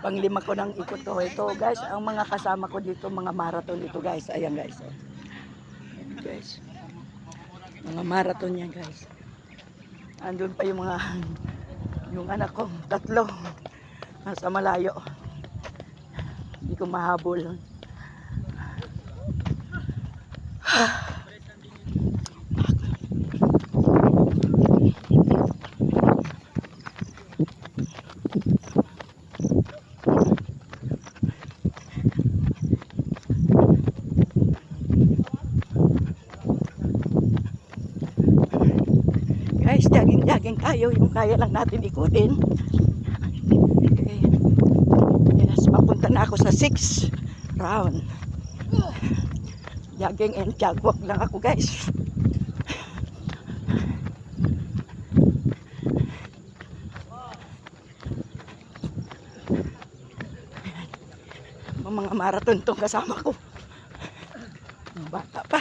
Panglima ko ng ikot ko. Ito guys, ang mga kasama ko dito, mga marathon ito guys. Ayan guys. Oh. Ayan guys. Mga marathon yan guys. Andun pa yung mga, yung anak ko, 3. Nasa malayo. Hindi ko mahabol. Guys, jogging tayo, yung kaya lang natin ikutin. Okay. Yes, papunta na ako sa 6th round. Jogging and jog walk lang ako guys. Mga marathon tong kasama ko. Bata pa.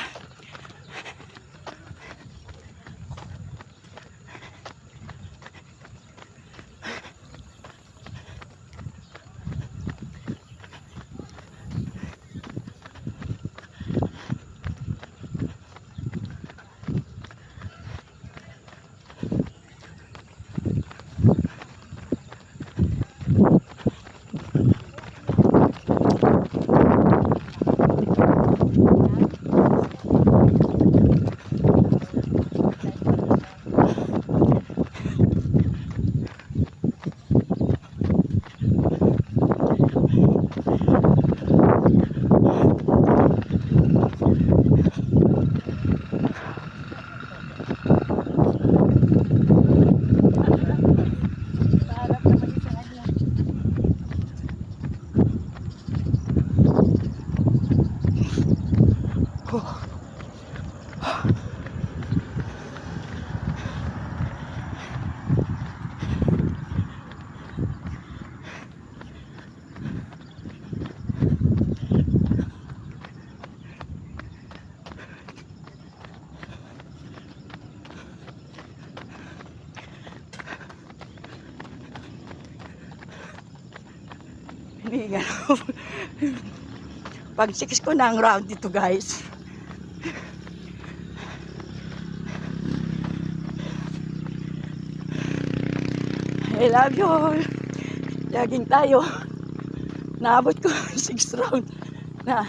Pag 6 ko na ang round dito guys. I love you all. Jogging tayo. Naabot ko 6th round na.